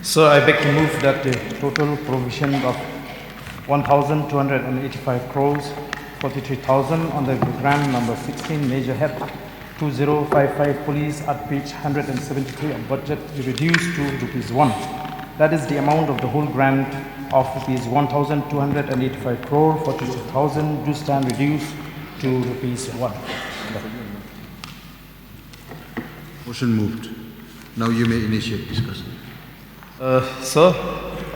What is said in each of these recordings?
So I beg to move that the total provision of 1,285 crores 43,000 on the grant number 16 major head 2055 police at page 173 of budget be reduced to rupees 1. That is the amount of the whole grant of rupees 1,285 crore 42,000 do stand reduced to rupees 1. Motion moved. Now you may initiate discussion. Sir,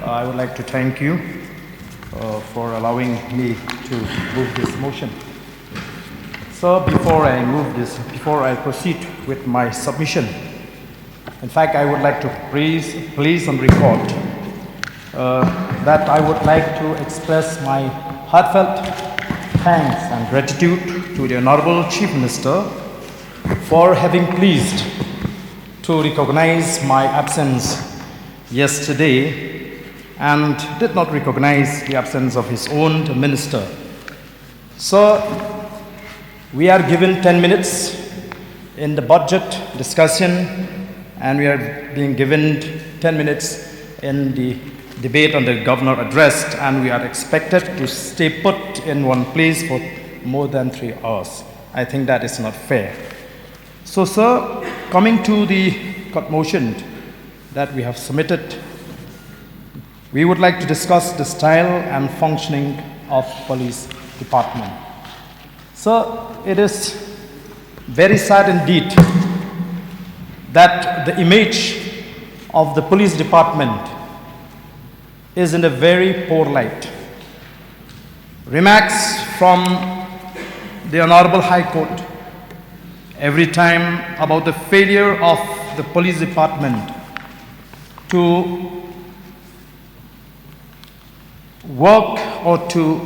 I would like to thank you for allowing me to move this motion. Sir, before I proceed with my submission, in fact, I would like to place on record that I would like to express my heartfelt thanks and gratitude to the Honorable Chief Minister for having pleased to recognize my absence yesterday and did not recognize the absence of his own minister. So, we are given 10 minutes in the budget discussion and we are being given 10 minutes in the debate on the governor address, and we are expected to stay put in one place for more than 3 hours. I think that is not fair. So, sir, coming to the court motion that we have submitted, we would like to discuss the style and functioning of police department. So, it is very sad indeed that the image of the police department is in a very poor light. Remarks from the Honorable High Court every time about the failure of the police department to work or to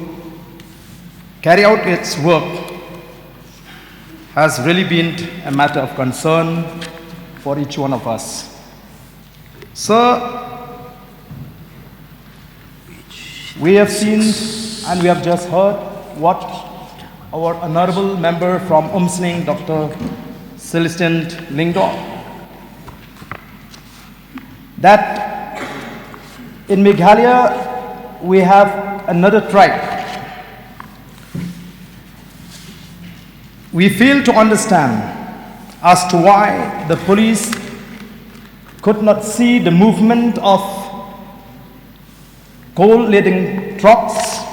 carry out its work has really been a matter of concern for each one of us. Sir, we have seen and we have just heard what our honorable member from Umsning, Dr. Celestin Lingdor, that in Meghalaya we have another tribe. We fail to understand as to why the police could not see the movement of coal-laden trucks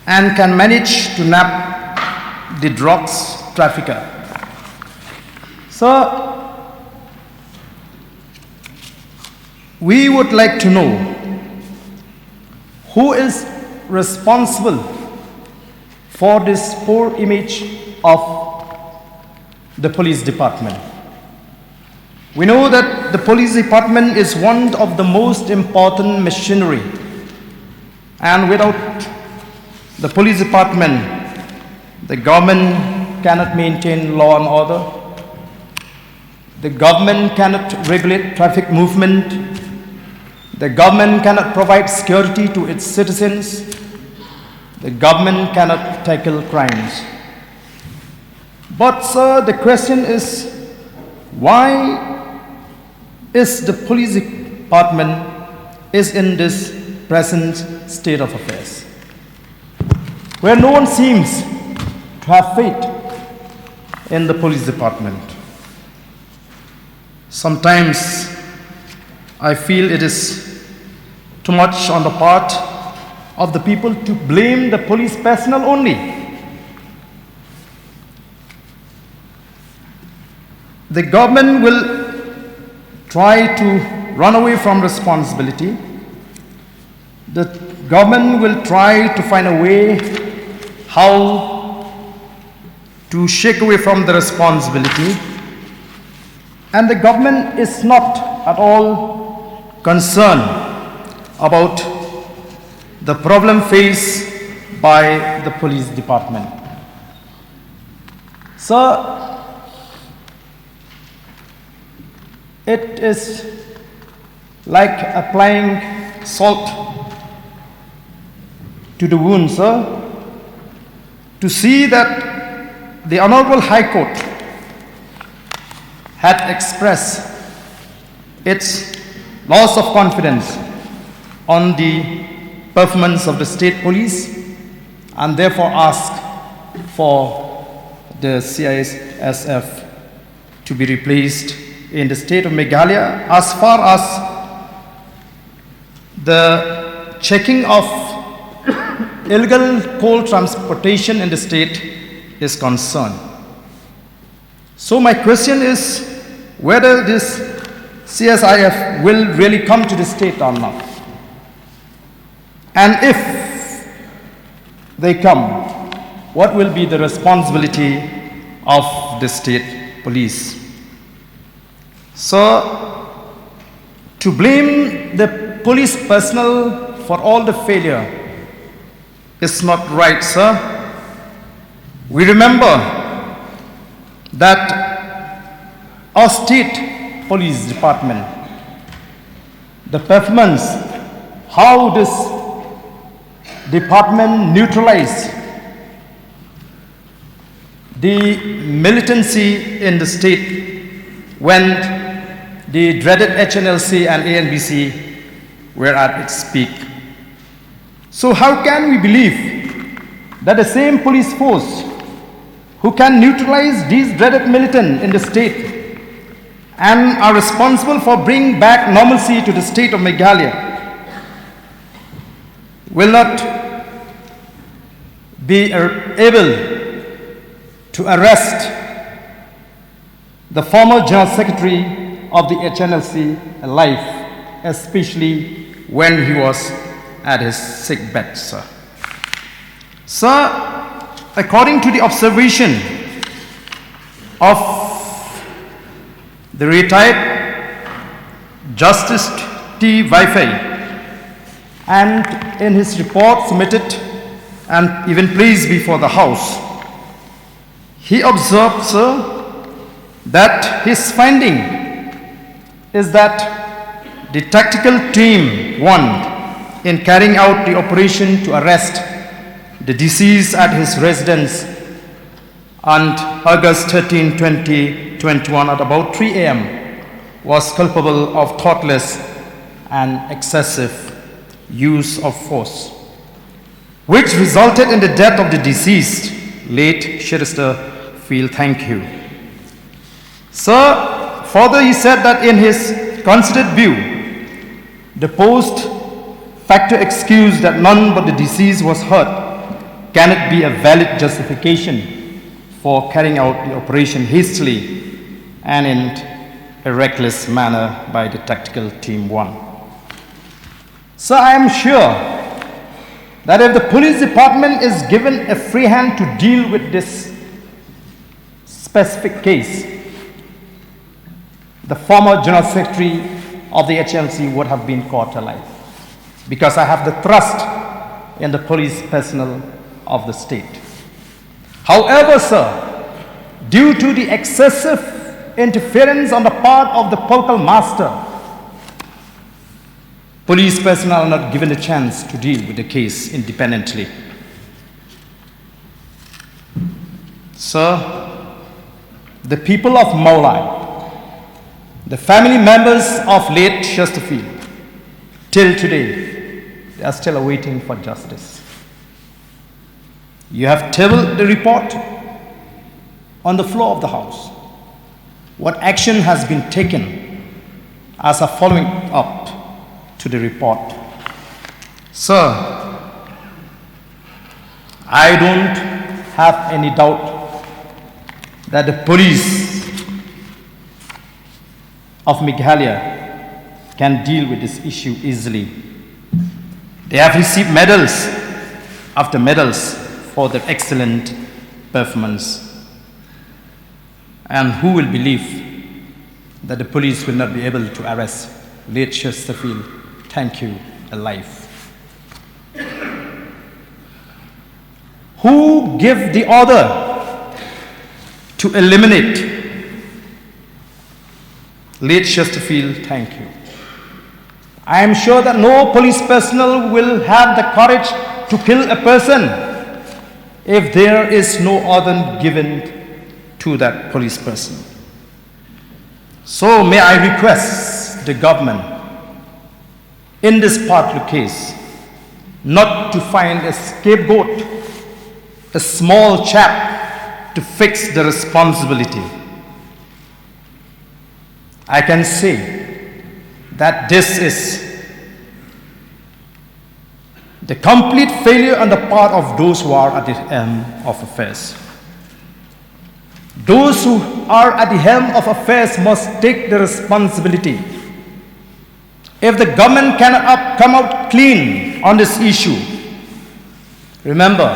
and can manage to nab the drugs trafficker. So, we would like to know who is responsible for this poor image of the police department. We know that the police department is one of the most important machinery, and without the police department, the government cannot maintain law and order. The government cannot regulate traffic movement. The government cannot provide security to its citizens. The government cannot tackle crimes. But, sir, the question is, why is the police department is in this present state of affairs, where no one seems to have faith in the police department? Sometimes I feel it is too much on the part of the people to blame the police personnel only. The government will try to run away from responsibility. The government will try to find a way how to shake away from the responsibility. And the government is not at all concerned about the problem faced by the police department. So, it is like applying salt to the wound, sir, to see that the Honorable High Court had expressed its loss of confidence on the performance of the state police, and therefore ask for the CISF to be replaced in the state of Meghalaya as far as the checking of illegal coal transportation in the state is concerned. So my question is whether this CSIF will really come to the state or not. And if they come, what will be the responsibility of the state police? So, to blame the police personnel for all the failure is not right, sir. We remember that our state police department, the performance, how this department neutralized the militancy in the state when the dreaded HNLC and ANBC were at its peak. So how can we believe that the same police force who can neutralize these dreaded militants in the state and are responsible for bringing back normalcy to the state of Meghalaya will not be able to arrest the former General Secretary of the HNLC alive, especially when he was at his sick bed, sir. Sir, according to the observation of the retired Justice T. Wi-Fi, and in his report submitted and even placed before the House, he observed, sir, that his finding is that the tactical team 1 in carrying out the operation to arrest the deceased at his residence on August 13, 2021 at about 3 a.m. was culpable of thoughtless and excessive use of force, which resulted in the death of the deceased, late Chesterfield. Thank you. Sir, further he said that in his considered view, the post facto excuse that none but the deceased was hurt cannot be a valid justification for carrying out the operation hastily and in a reckless manner by the tactical team 1. So I am sure that if the police department is given a free hand to deal with this specific case, the former General Secretary of the HLC would have been caught alive, because I have the trust in the police personnel of the state. However, sir, due to the excessive interference on the part of the political master, police personnel are not given a chance to deal with the case independently. Sir, the people of Maulai, the family members of late Chesterfield, till today, they are still awaiting for justice. You have tabled the report on the floor of the House. What action has been taken as a following up to the report? Sir, I don't have any doubt that the police of Meghalaya can deal with this issue easily. They have received medals after medals for their excellent performance. And who will believe that the police will not be able to arrest late Chesterfield, thank you, alive? Who gave the order to eliminate late Chesterfield, thank you? I am sure that no police personnel will have the courage to kill a person if there is no order given to that police person. So may I request the government in this particular case, not to find a scapegoat, a small chap to fix the responsibility. I can say that this is the complete failure on the part of those who are at the helm of affairs. Those who are at the helm of affairs must take the responsibility. If the government cannot come out clean on this issue, remember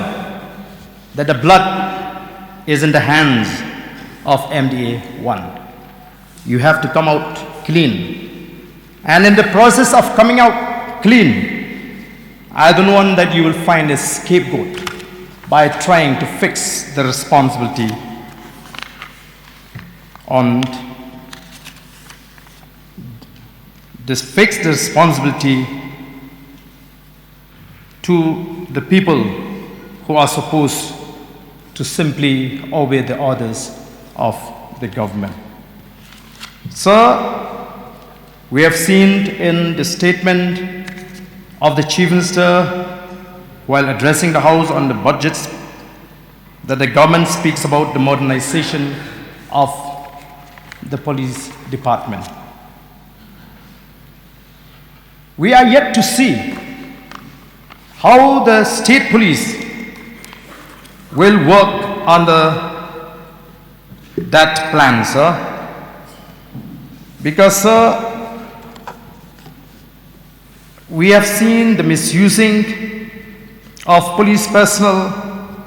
that the blood is in the hands of MDA-1. You have to come out clean. And in the process of coming out clean, I don't want that you will find a scapegoat by trying to fix the responsibility on this, fix the responsibility to the people who are supposed to simply obey the orders of the government. Sir, we have seen in the statement of the Chief Minister while addressing the House on the budgets that the government speaks about the modernization of the police department. We are yet to see how the state police will work under that plan, sir. Because, sir, we have seen the misusing of police personnel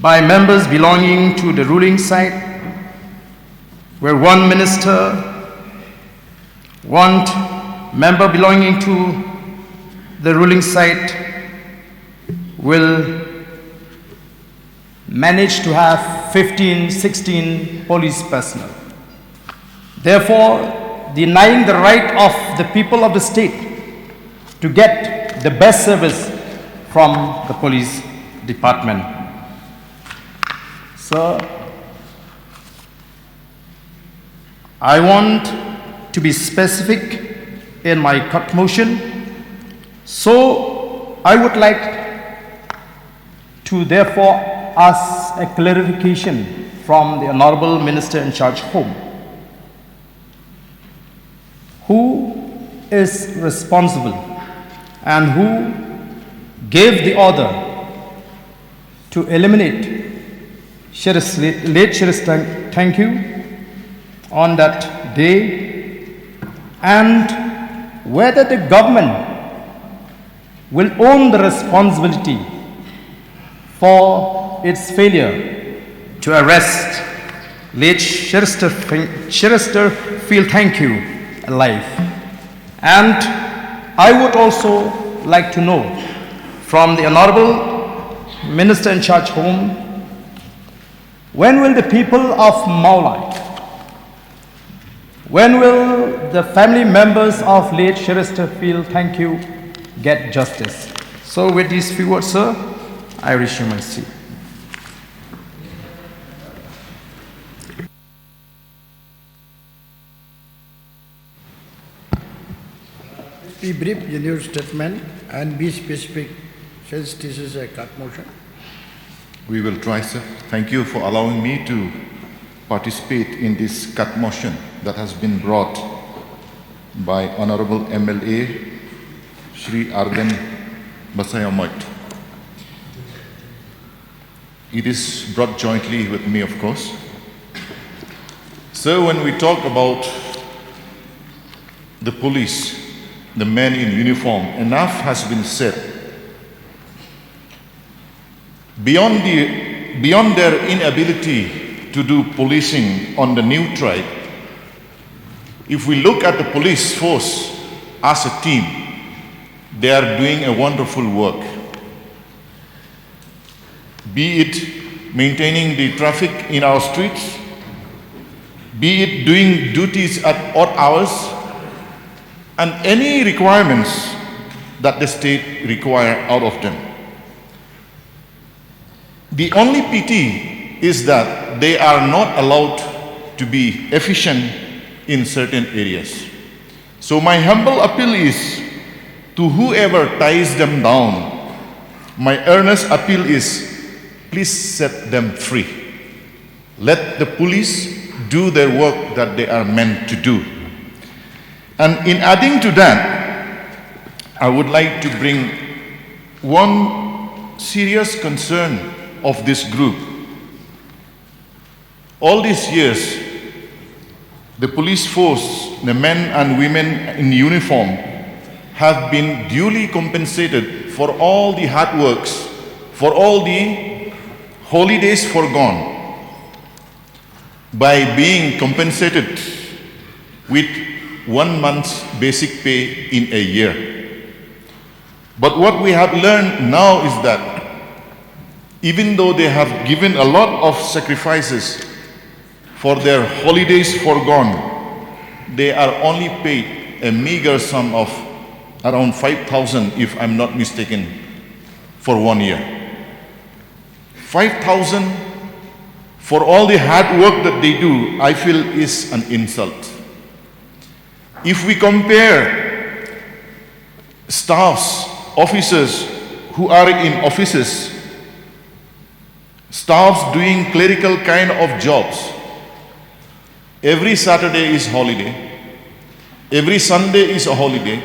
by members belonging to the ruling side, where one minister, one member belonging to the ruling side will manage to have 15, 16 police personnel. Therefore, denying the right of the people of the state to get the best service from the police department. Sir, I want to be specific in my cut motion, so I would like to therefore ask a clarification from the Honorable Minister in charge Home. Who is responsible and who gave the order to eliminate late Sheriff Thank You on that day, and whether the government will own the responsibility for its failure to arrest late Sheriff Thank You alive. And I would also like to know from the Honorable Minister in charge Home, when will the people of Meghalaya, when will the family members of late Sheriff Thank You get justice? So with these few words, sir, I resume my seat. Be brief in your statement and be specific, since this is a cut motion. We will try, sir. Thank you for allowing me to participate in this cut motion that has been brought by Honorable MLA Shri Argan Basayamat. It is brought jointly with me, of course. So when we talk about the police, the men in uniform, enough has been said. Beyond their inability to do policing on the new tribe, if we look at the police force as a team, they are doing a wonderful work. Be it maintaining the traffic in our streets, be it doing duties at odd hours, and any requirements that the state require out of them. The only pity is that they are not allowed to be efficient in certain areas. So my humble appeal is to whoever ties them down, my earnest appeal is, please set them free. Let the police do their work that they are meant to do. And in adding to that, I would like to bring one serious concern of this group. All these years, the police force, the men and women in uniform, have been duly compensated for all the hard works, for all the holidays forgone, by being compensated with 1 month's basic pay in a year. But what we have learned now is that even though they have given a lot of sacrifices for their holidays forgone, they are only paid a meager sum of around 5,000, if I'm not mistaken, for 1 year. 5,000 for all the hard work that they do, I feel is an insult. If we compare staffs, officers who are in offices, staffs doing clerical kind of jobs, every Saturday is holiday, every Sunday is a holiday,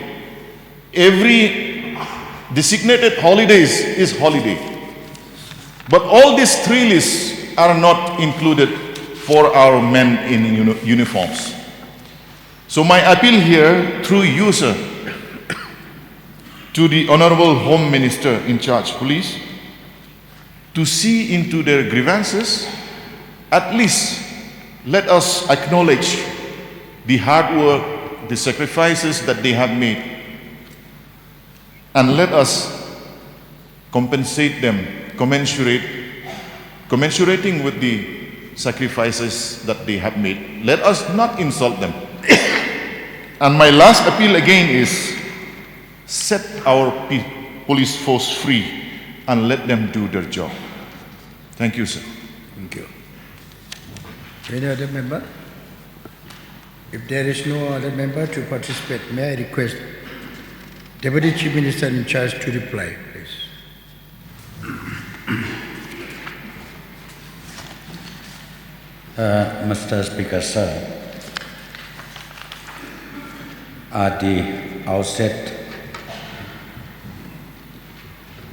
every designated holidays is holiday. But all these three lists are not included for our men in uniforms. So my appeal here through you, sir, to the Honorable Home Minister in charge, police, to see into their grievances. At least let us acknowledge the hard work, the sacrifices that they have made, and let us compensate them, commensurating with the sacrifices that they have made. Let us not insult them. And my last appeal again is, set our police force free and let them do their job. Thank you, sir. Thank you. Any other member? If there is no other member to participate, may I request Deputy Chief Minister in charge to reply, please. Mr. Speaker, sir, at the outset,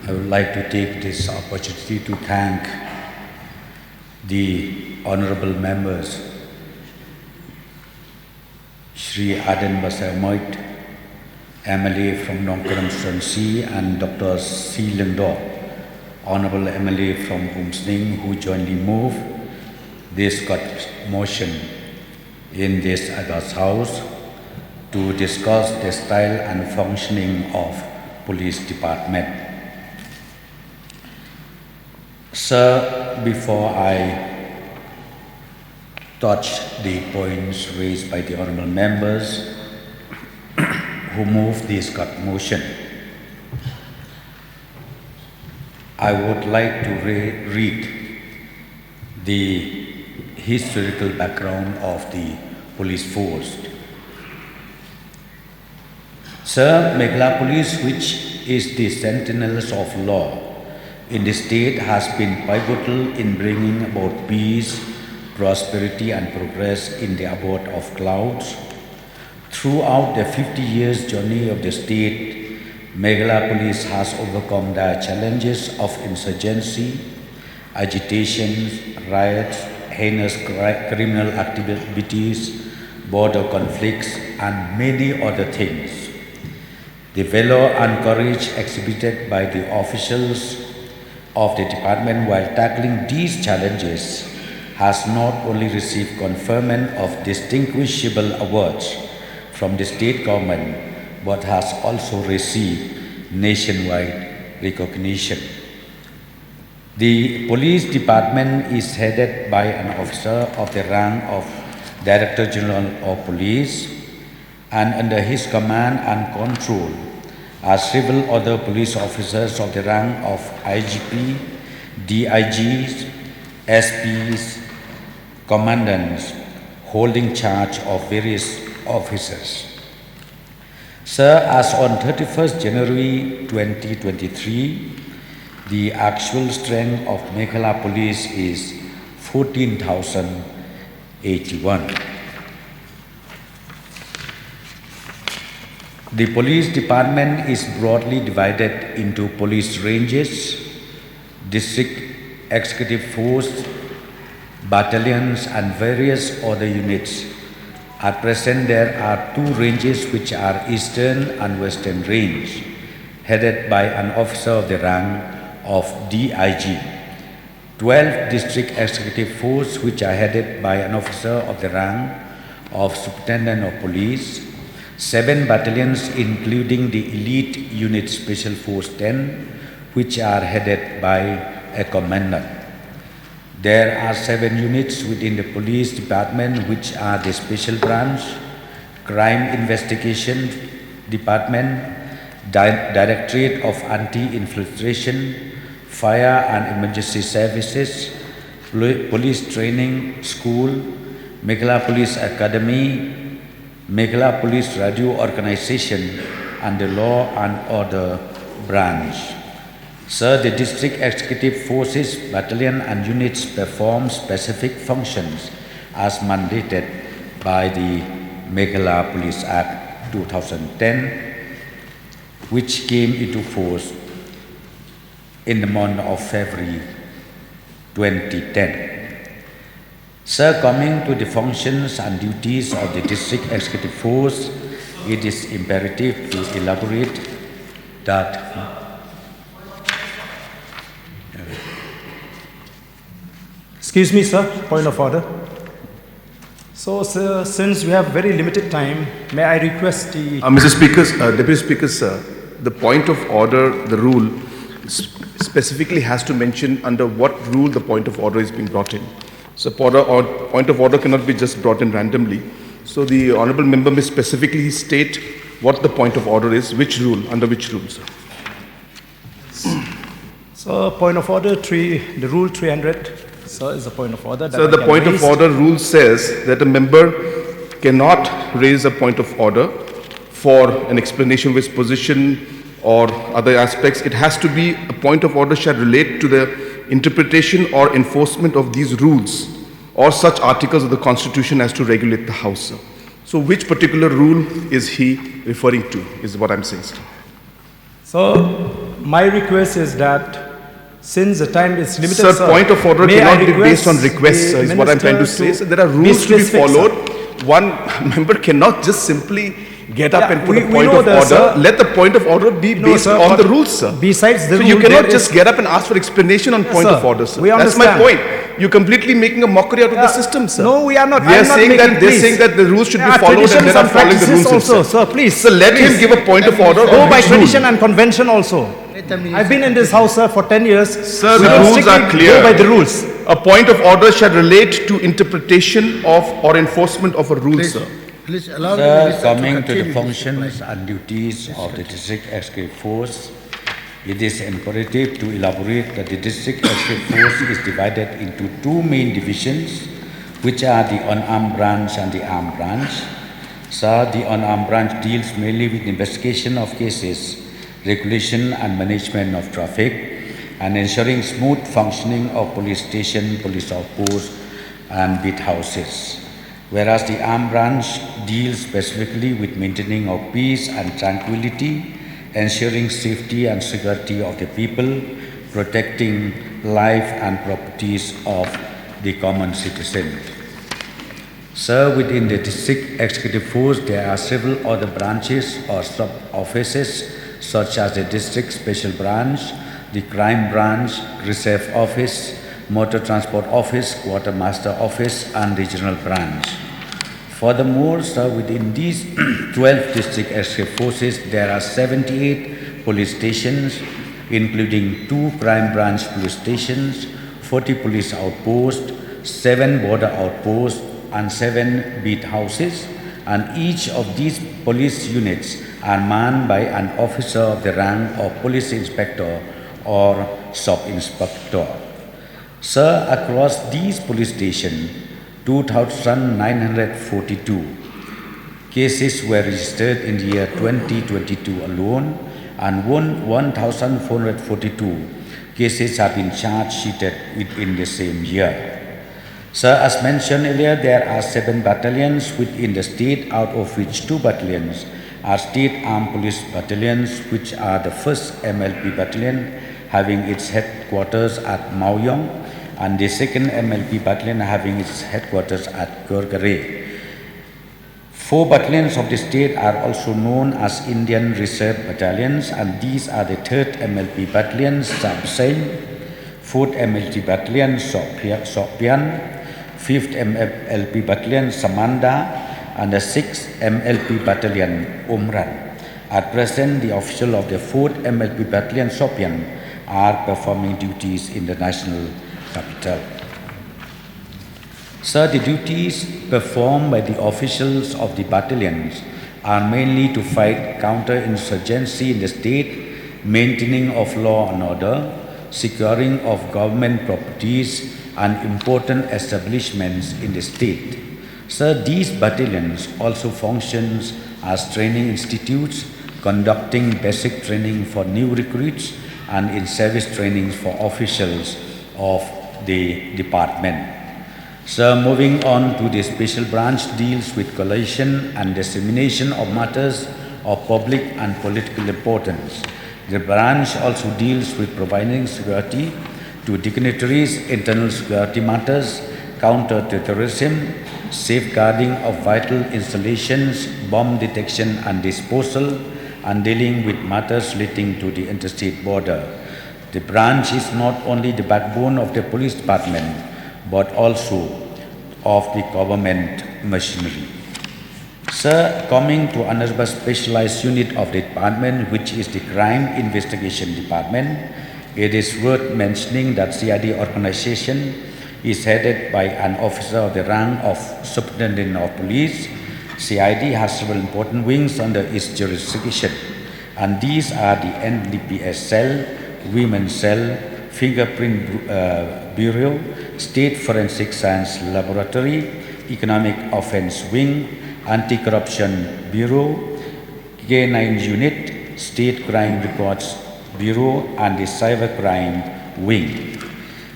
I would like to take this opportunity to thank the honorable members, Shri Aden Basamoit, MLA from Nongkaram Sransi, and Dr. C. Lingdo, honorable MLA from Kumsning, who jointly moved this motion in this August House to discuss the style and functioning of police department. Sir, before I touch the points raised by the honorable members who moved this motion, I would like to read the historical background of the police force. Sir, Meghalaya Police, which is the sentinels of law in the state, has been pivotal in bringing about peace, prosperity and progress in the abode of clouds. Throughout the 50 years journey of the state, Meghalaya Police has overcome the challenges of insurgency, agitations, riots, heinous criminal activities, border conflicts and many other things. The valor and courage exhibited by the officials of the department while tackling these challenges has not only received conferment of distinguishable awards from the state government, but has also received nationwide recognition. The police department is headed by an officer of the rank of Director General of Police, and under his command and control are several other police officers of the rank of IGP, DIGs, SPs, commandants holding charge of various officers. Sir, as on 31st January 2023, the actual strength of Meghalaya Police is 14,081. The police department is broadly divided into police ranges, district executive force, battalions and various other units. At present, there are two ranges which are Eastern and Western Range, headed by an officer of the rank of DIG. 12 district executive force which are headed by an officer of the rank of Superintendent of Police. 7 battalions including the elite unit Special Force 10 which are headed by a commandant. There are 7 units within the police department which are the Special Branch, Crime Investigation Department, Directorate of Anti-Infiltration, Fire and Emergency Services, Police Training School, Meghalaya Police Academy, Meghalaya Police Radio Organization and the Law and Order Branch. Sir, the district executive forces, battalion and units perform specific functions as mandated by the Meghalaya Police Act 2010, which came into force in the month of February 2010. Sir, coming to the functions and duties of the district executive force, it is imperative to elaborate that Excuse me, sir, point of order. So, sir, since we have very limited time, may I request the... Mr. Speaker, Deputy Speaker, sir, the point of order, the rule, specifically has to mention under what rule the point of order is being brought in. So, point of order cannot be just brought in randomly. So, the Honourable Member may specifically state what the point of order is, which rule, under which rule, sir. So, point of order, the rule 300, sir, is a point of order. So, the point of order rule says that a member cannot raise a point of order for an explanation of his position or other aspects. It has to be a point of order shall relate to the interpretation or enforcement of these rules or such articles of the Constitution as to regulate the House, sir. So, which particular rule is he referring to, is what I'm saying, sir. So, my request is that since the time is limited, sir, point of order cannot be based on requests, sir, is what I'm trying to say. So, there are rules to be followed. Sir. One member cannot just simply get up and put a point of order. Sir. Let the point of order be based on the rules, sir. Besides the rule, you cannot just get up and ask for explanation on point of order, sir. That's my point. You're completely making a mockery out of the system, sir. No, we are not. They're saying that the rules should be followed and they're not following the rules also, sir, please. So let him give a point of order. Go by tradition and convention also. I've been in this house, sir, for 10 years. Sir, the rules are clear. Go by the rules. A point of order shall relate to interpretation of or enforcement of a rule, sir. Please allow Sir, coming to the functions and duties of the district executive force, it is imperative to elaborate that the district executive force is divided into 2 main divisions, which are the unarmed branch and the armed branch. Sir, the unarmed branch deals mainly with investigation of cases, regulation and management of traffic, and ensuring smooth functioning of police station, police outposts, and beat houses. Whereas the armed branch deals specifically with maintaining of peace and tranquility, ensuring safety and security of the people, protecting life and properties of the common citizen. Sir, within the district executive force, there are several other branches or sub-offices such as the district special branch, the crime branch, reserve office, motor transport office, quartermaster office, and regional branch. Furthermore, sir, within these 12 district executive forces, there are 78 police stations, including 2 crime branch police stations, 40 police outposts, 7 border outposts, and 7 beat houses, and each of these police units are manned by an officer of the rank of police inspector or sub-inspector. Sir, across these police stations, 2,942 Cases were registered in the year 2022 alone, and 1,442 cases have been charge sheeted within the same year. Sir, as mentioned earlier, there are 7 battalions within the state, out of which 2 battalions are state armed police battalions, which are the 1st MLP battalion having its headquarters at Maoyong, and the 2nd MLP battalion having its headquarters at Gorgare. 4 battalions of the state are also known as Indian Reserve Battalions, and these are the 3rd MLP Battalion, Sabsain, 4th MLP Battalion, Sokpian, 5th MLP Battalion, Samanda, and the 6th MLP Battalion, Umran. At present, the officials of the 4th MLP Battalion, Sokpian, are performing duties in the national capital. Sir, the duties performed by the officials of the battalions are mainly to fight counter-insurgency in the state, maintaining of law and order, securing of government properties, and important establishments in the state. Sir, these battalions also functions as training institutes, conducting basic training for new recruits and in-service trainings for officials of the department. Sir, moving on to the special branch deals with collation and dissemination of matters of public and political importance. The branch also deals with providing security to dignitaries, internal security matters, counter-terrorism, safeguarding of vital installations, bomb detection and disposal, and dealing with matters relating to the interstate border. The branch is not only the backbone of the police department, but also of the government machinery. Sir, coming to another specialized unit of the department, which is the Crime Investigation Department, it is worth mentioning that CID organization is headed by an officer of the rank of Superintendent of Police. CID has several important wings under its jurisdiction, and these are the NDPS cell, Women's Cell, Fingerprint Bureau, State Forensic Science Laboratory, Economic Offense Wing, Anti-Corruption Bureau, K9 Unit, State Crime Records Bureau, and the Cybercrime Wing.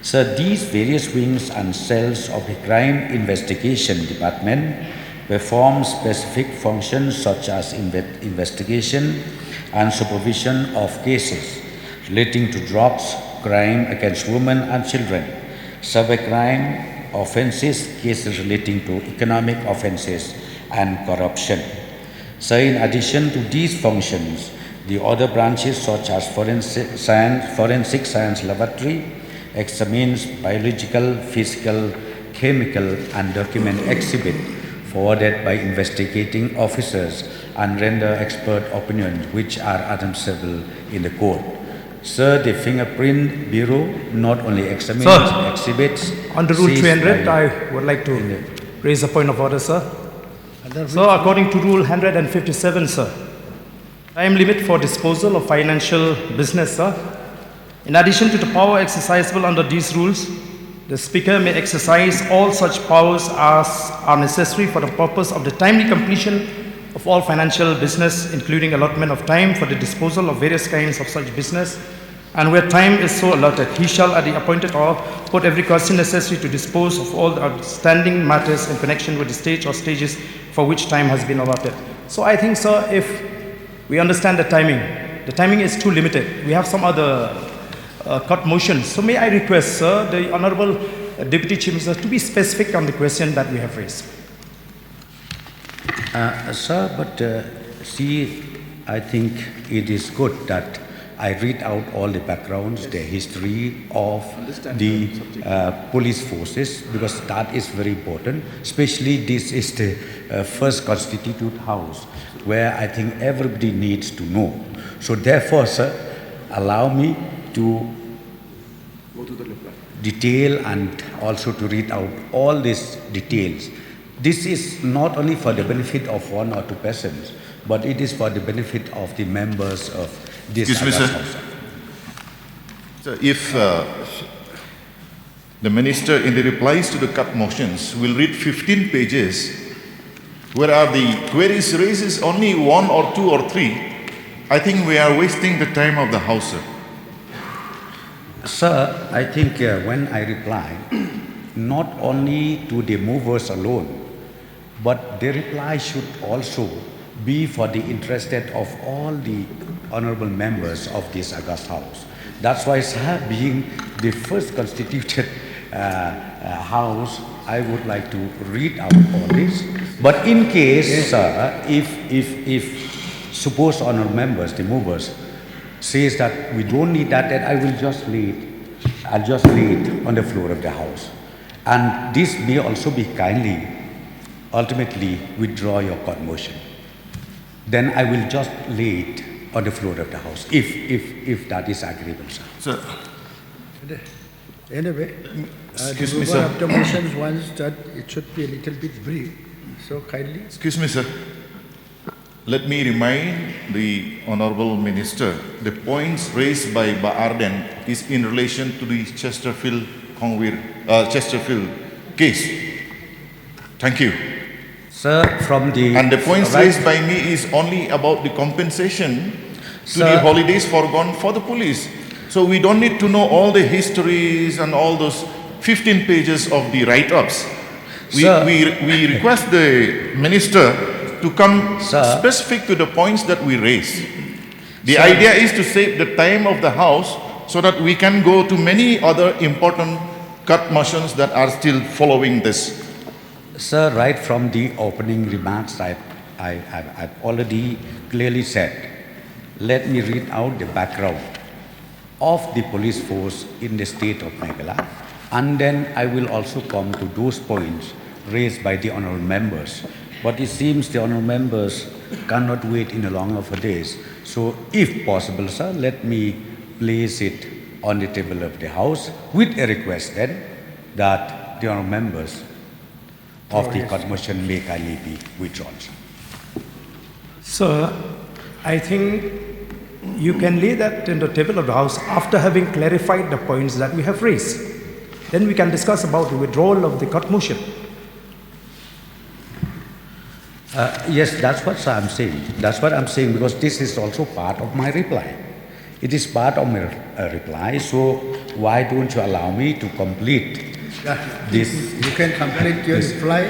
So these various wings and cells of the Crime Investigation Department perform specific functions such as investigation and supervision of cases relating to drugs, crime against women and children, cybercrime offenses, cases relating to economic offenses and corruption. So in addition to these functions, the other branches such as Forensic Science Laboratory examines biological, physical, chemical and document exhibit forwarded by investigating officers and render expert opinions which are admissible in the court. Sir, the Fingerprint Bureau not only examines exhibits... Under Rule 300, I would like to raise a point of order, sir. So, according to Rule 157, sir, time limit for disposal of financial business, sir. In addition to the power exercisable under these rules, the Speaker may exercise all such powers as are necessary for the purpose of the timely completion of all financial business, including allotment of time for the disposal of various kinds of such business, and where time is so allotted, he shall at the appointed hour put every question necessary to dispose of all the outstanding matters in connection with the stage or stages for which time has been allotted. So I think, sir, if we understand the timing is too limited. We have some other cut motions. So may I request, sir, the Honorable Deputy Chief Minister to be specific on the question that we have raised. Sir, but see, I think it is good that I read out all the backgrounds, the history of the police forces, because that is very important. Especially this is the first constituted house, where I think everybody needs to know. So therefore, sir, allow me to detail and also to read out all these details. This is not only for the benefit of one or two persons, but it is for the benefit of the members of this house. So if the Minister in the replies to the cut motions will read 15 pages where are the queries raised is only 1 or 2 or 3, I think we are wasting the time of the House, sir. Sir, I think when I reply, not only to the movers alone, but the reply should also be for the interested of all the honorable members of this august House. That's why, sir, being the first constituted House, I would like to read out all this. But in case, sir, if suppose honorable members, the movers, says that we don't need that, then I'll just lay it on the floor of the House. And this may also be kindly, ultimately withdraw your court motion. Then I will just lay it on the floor of the House, if that is agreeable, sir. Sir, Anyway, excuse the me, mover sir. after motions wants that it should be a little bit brief. So kindly. Excuse me, sir. Let me remind the Honorable Minister, the points raised by Arden is in relation to the Chesterfield case. Thank you. Sir, from the... And the points right- raised by me is only about the compensation to Sir. the holidays foregone for the police. So we don't need to know all the histories and all those 15 pages of the write-ups. Sir. We request the minister to come Sir. specific to the points that we raise. The Sir. idea is to save the time of the House so that we can go to many other important cut motions that are still following this. Sir, right from the opening remarks, I've already clearly said, let me read out the background of the police force in the state of Meghalaya, and then I will also come to those points raised by the honorable members. But it seems the honorable members cannot wait in a longer for days. So if possible, sir, let me place it on the table of the House with a request then that the honorable members of the court motion may kindly be withdrawn. Sir, I think you can lay that in the table of the House after having clarified the points that we have raised. Then we can discuss about the withdrawal of the court motion. Yes, that's what I'm saying. That's what I'm saying, because this is also part of my reply. It is part of my reply, so why don't you allow me to complete this? You can complete your reply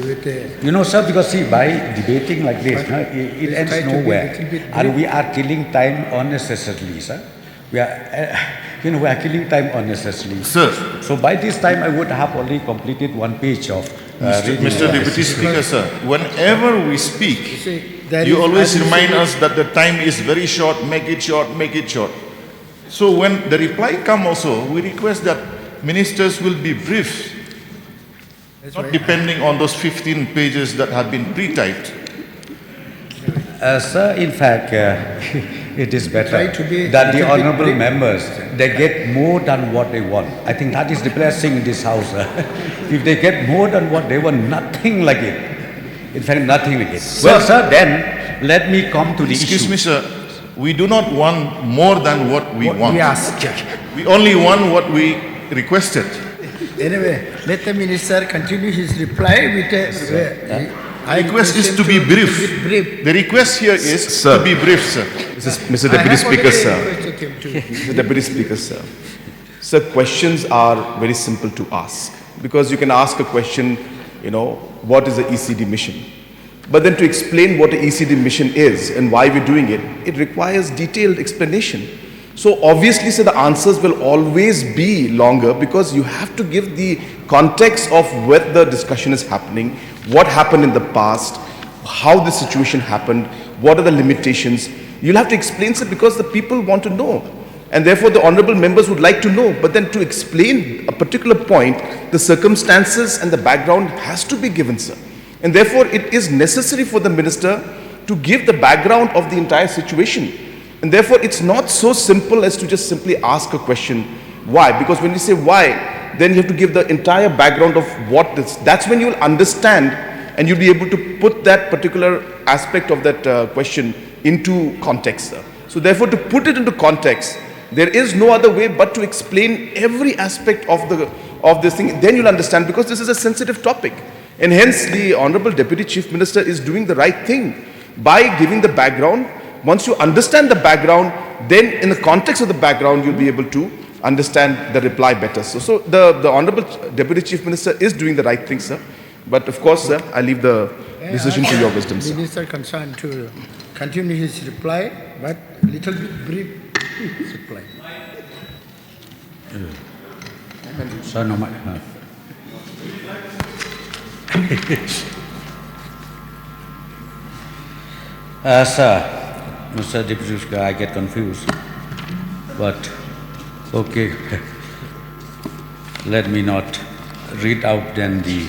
with a... You know, sir, because see, by debating like this, no, it Let's ends try to be a nowhere. little bit And brief. we are killing time unnecessarily, sir. We are, we are killing time unnecessarily. Sir. So by this time, I would have already completed one page of reading. Mr. Deputy Speaker, sir, whenever we speak, see, there you is always remind absolutely- us that the time is very short, make it short, make it short. So when the reply comes also, we request that ministers will be brief, That's not why- depending on those 15 pages that have been pre-typed. Sir, in fact, it is better Try to be that the little bit honorable brief. members, they get more than what they want. I think that is the blessing in this House. If they get more than what they want, nothing like it. In fact, nothing like it. Well, sir, then let me come to the Excuse issue. me, sir, we do not want more than what we want. We ask. We only want what we requested. Anyway, let the minister continue his reply with a... The request is to be brief. brief. The request here is Sir. to be brief, sir. Mr. I Deputy have Speaker, already sir. requested him to- Mr. Deputy Speaker, sir. Sir, questions are very simple to ask, because you can ask a question, what is the ECD mission? But then to explain what the ECD mission is and why we're doing it, it requires detailed explanation. So obviously, sir, the answers will always be longer, because you have to give the context of where the discussion is happening, what happened in the past, how the situation happened, what are the limitations. You'll have to explain, sir, because the people want to know. And therefore, the honorable members would like to know. But then to explain a particular point, the circumstances and the background has to be given, sir. And therefore, it is necessary for the minister to give the background of the entire situation. And therefore, it's not so simple as to just simply ask a question, why? Because when you say why, then you have to give the entire background of what this. That's when you'll understand and you'll be able to put that particular aspect of that question into context, sir. So therefore, to put it into context, there is no other way but to explain every aspect of this thing. Then you'll understand, because this is a sensitive topic. And hence, the Honorable Deputy Chief Minister is doing the right thing by giving the background. Once you understand the background, then in the context of the background, you'll be able to understand the reply better. So the Honorable Deputy Chief Minister is doing the right thing, sir. But of course, sir, I leave the decision to your wisdom, sir. Minister concerned to continue his reply, but little bit brief his reply. Sir, no, sir, Mr. Deputy Speaker, I get confused, but okay. Let me not read out then the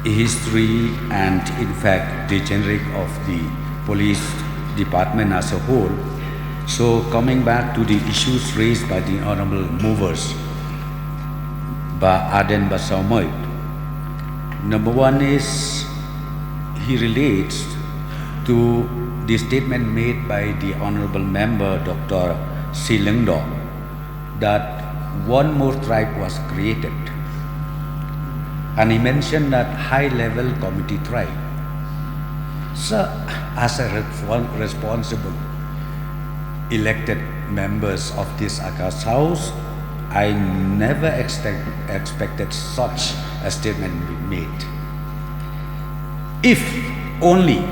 history and in fact the generic of the police department as a whole. So coming back to the issues raised by the honorable movers, by Aden Basaumoy. Number one is he relates to the statement made by the honorable member Dr. Silengdo that one more tribe was created, and he mentioned that high-level committee tribe. So, as a responsible elected members of this August House, I never expected such a statement to be made. If only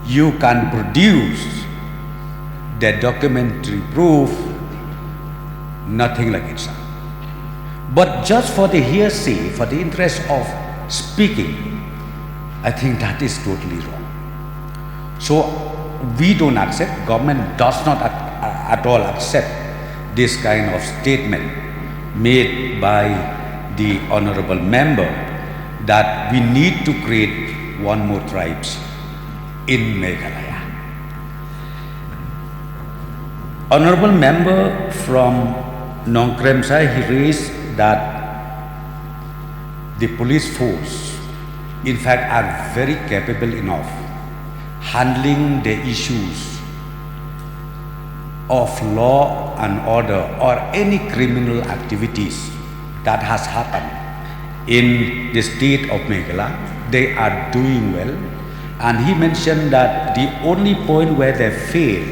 you can produce the documentary proof, nothing like it, sir. But just for the hearsay, for the interest of speaking, I think that is totally wrong. So we don't accept, government does not at all accept this kind of statement made by the honorable member that we need to create one more tribes in Meghalaya. Honorable member from Nongkremsai, he raised that the police force in fact are very capable enough handling the issues of law and order or any criminal activities that has happened in the state of Meghalaya. They are doing well, and he mentioned that the only point where they fail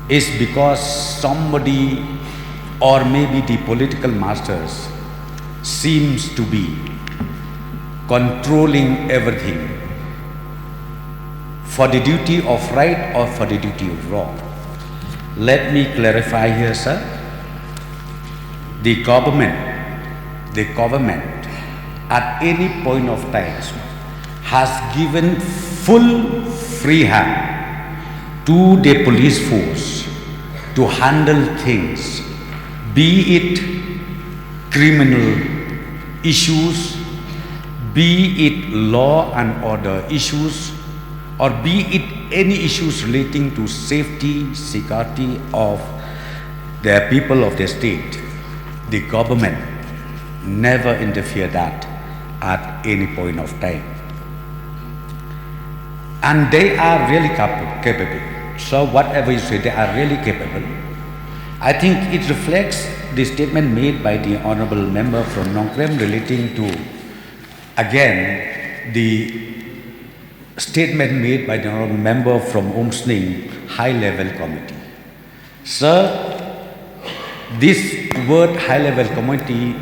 is because somebody or maybe the political masters seems to be controlling everything for the duty of right or for the duty of wrong. Let me clarify here, sir. The government at any point of time has given full free hand to the police force to handle things, be it criminal issues, be it law and order issues, or be it any issues relating to safety, security of the people of the state. The government never interfere that at any point of time. And they are really capable. So whatever you say, they are really capable. I think it reflects the statement made by the honorable member from Nongkrem relating to, again, the statement made by the honorable member from Omsning high-level committee. Sir, this word high-level committee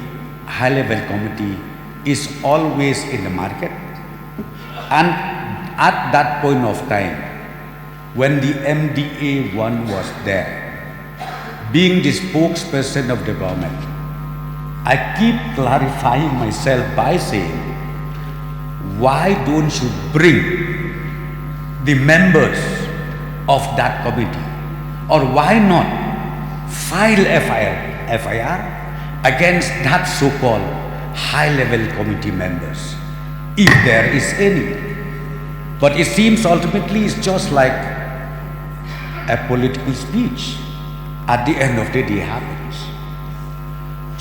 is always in the market, and at that point of time, when the MDA-1 was there, being the spokesperson of the government, I keep clarifying myself by saying, why don't you bring the members of that committee, or why not file FIR against that so-called high-level committee members, if there is any. But it seems ultimately it's just like a political speech. At the end of the day happens.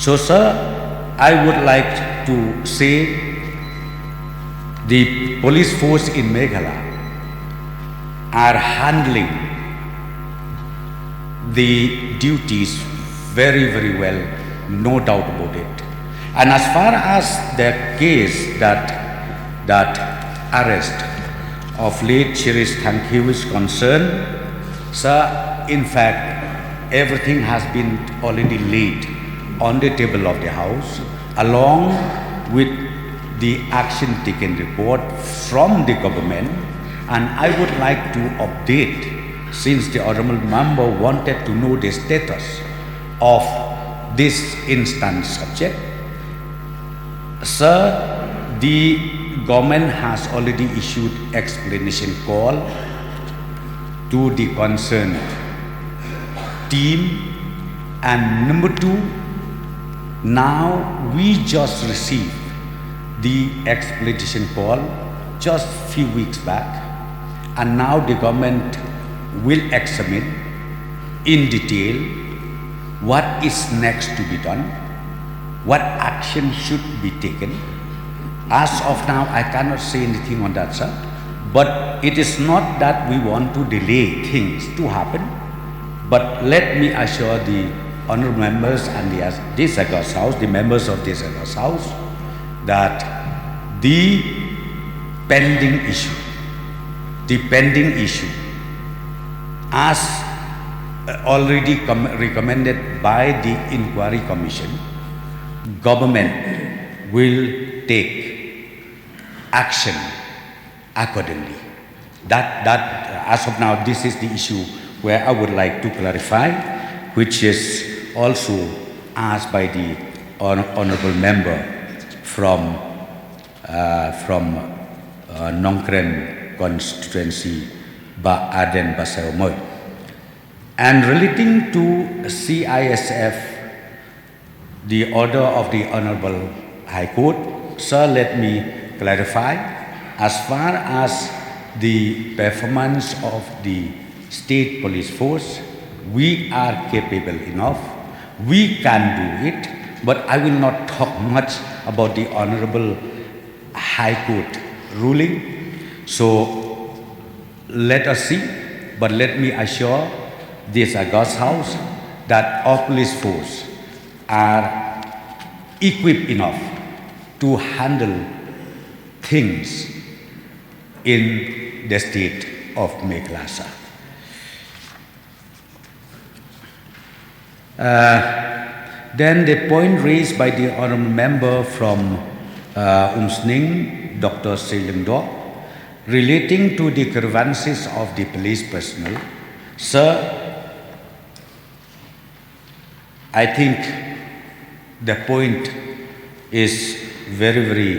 So, sir, I would like to say the police force in Meghalaya are handling the duties very, very well, no doubt about it. And as far as the case that arrest of late Shirish Thankhiu is concerned, sir, in fact, everything has been already laid on the table of the House, along with the action taken report from the government. And I would like to update, since the honorable member wanted to know the status of this instance subject. Sir, the government has already issued explanation call to the concerned team. And number two, now we just received the explanation call just few weeks back, and now the government will examine in detail what is next to be done, what action should be taken. As of now, I cannot say anything on that, sir. But it is not that we want to delay things to happen. But let me assure the honorable members and this August House, the members of this August House, that the pending issue, as already recommended by the inquiry commission, government will take action accordingly. That as of now, this is the issue where I would like to clarify, which is also asked by the honorable member from Nongkren constituency, Ba Aden Basaomoy. And relating to CISF, the order of the Honorable High Court, sir, let me clarify. As far as the performance of the state police force, we are capable enough. We can do it, but I will not talk much about the Honorable High Court ruling. So let us see, but let me assure this August House that our police force are equipped enough to handle things in the state of Meghalaya. Then the point raised by the honorable member from Umsning, Dr. Selingdo, relating to the grievances of the police personnel. Sir, I think the point is very, very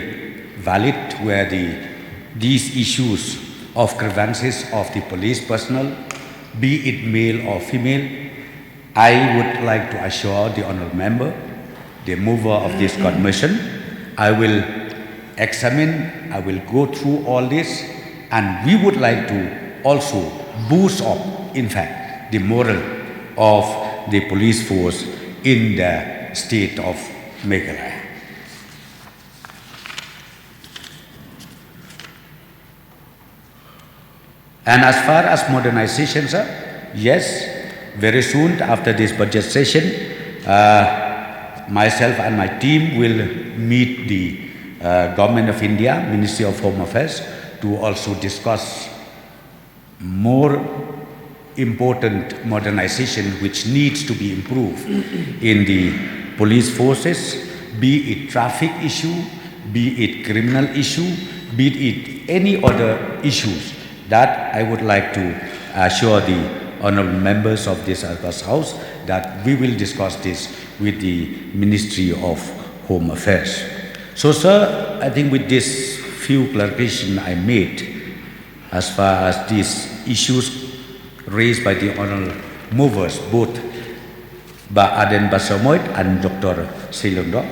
valid, where these issues of grievances of the police personnel, be it male or female, I would like to assure the honorable member, the mover of this commission, I will examine, I will go through all this, and we would like to also boost up, in fact, the morale of the police force in the state of Meghalaya. And as far as modernization, sir, yes, very soon after this budget session, myself and my team will meet the Government of India, Ministry of Home Affairs, to also discuss more important modernization which needs to be improved in the police forces, be it traffic issue, be it criminal issue, be it any other issues. That I would like to assure the honorable members of this August House that we will discuss this with the Ministry of Home Affairs. So, sir, I think with this few clarifications I made as far as these issues raised by the honorable movers, both Ba Aden Basamoy and Dr. Selingdo,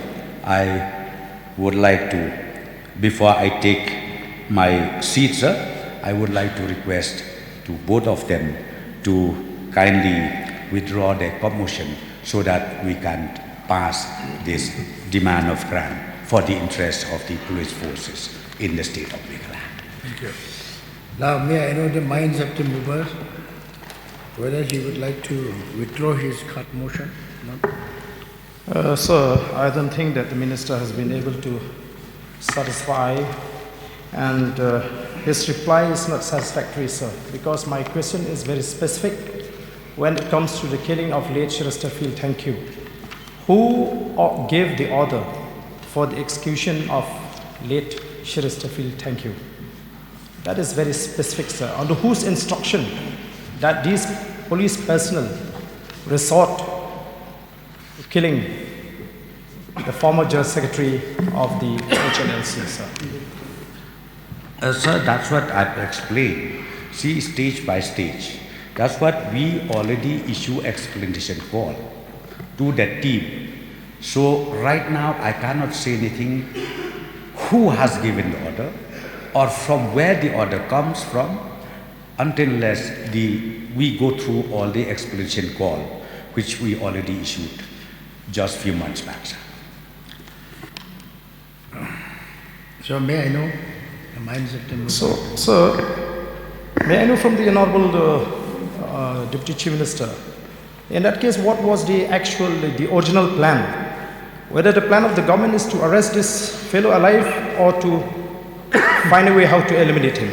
I would like to, before I take my seat, sir, I would like to request to both of them to kindly withdraw their commotion so that we can pass this demand of grant for the interest of the police forces in the state of Meghalaya. Thank you. Now, may I know the minds of the movers, whether he would like to withdraw his cut motion? No? Sir, I don't think that the minister has been able to satisfy, and his reply is not satisfactory, sir, because my question is very specific when it comes to the killing of late Chesterfield. Thank you. Who gave the order for the execution of late Chesterfield? Thank you. That is very specific, sir. Under whose instruction that these police personnel resort to killing the former General Secretary of the HNLC, sir? Sir, that's what I've explained. See, stage by stage. That's what we already issue explanation call to the team. So right now I cannot say anything who has given the order or from where the order comes from unless we go through all the explanation call which we already issued just few months back, sir. So may I know the minds of the movement? So, sir, may I know from the Honorable Deputy Chief Minister, in that case, what was the original plan? Whether the plan of the government is to arrest this fellow alive or to find a way how to eliminate him?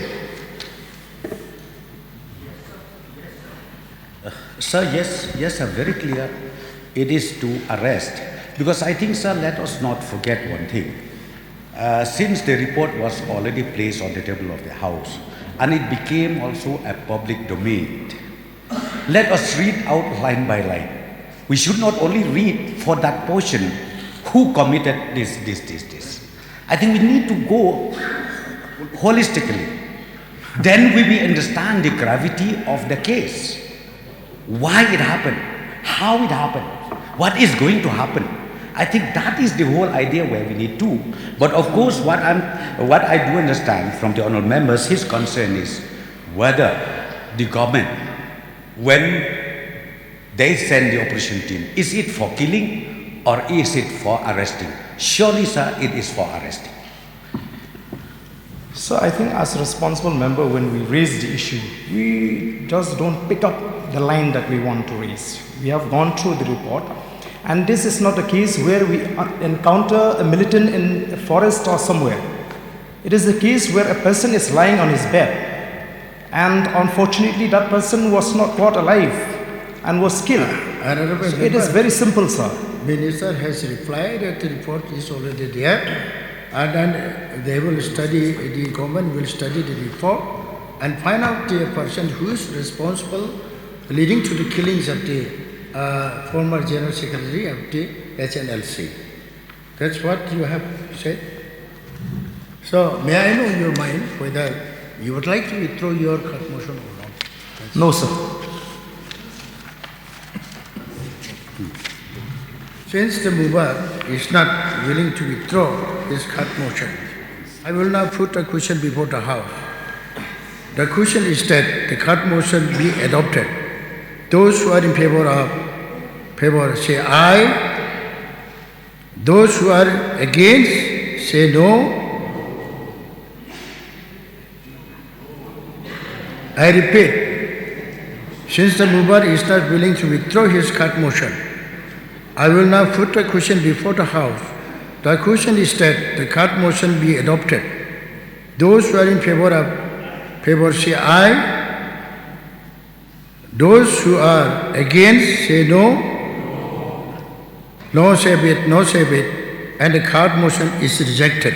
Sir, yes, sir, very clear. It is to arrest. Because I think, sir, let us not forget one thing. Since the report was already placed on the table of the House and it became also a public domain, let us read out line by line. We should not only read for that portion who committed this. I think we need to go holistically. Then we will understand the gravity of the case. Why it happened, how it happened, what is going to happen. I think that is the whole idea where we need to. But of course, what I do understand from the honourable members, his concern is whether the government, when they send the operation team, is it for killing or is it for arresting? Surely, sir, it is for arresting. So I think as a responsible member, when we raise the issue, we just don't pick up the line that we want to raise. We have gone through the report, and this is not a case where we encounter a militant in a forest or somewhere. It is a case where a person is lying on his bed, and unfortunately that person was not caught alive and was killed. So it is very simple, sir. Minister has replied that the report is already there, and then they will study, the government will study the report and find out the person who is responsible leading to the killings of the former General Secretary of the HNLC. That's what you have said. So may I know your mind whether you would like to withdraw your cut motion or not? No, sir. Since the mover is not willing to withdraw his cut motion, I will now put a question before the House. The question is that the cut motion be adopted. Those who are in favor say aye. Those who are against say no. I repeat, since the mover is not willing to withdraw his cut motion, I will now put a question before the House. The question is that the cut motion be adopted. Those who are in favor say aye. Those who are against say no. No say bit, and the cut motion is rejected.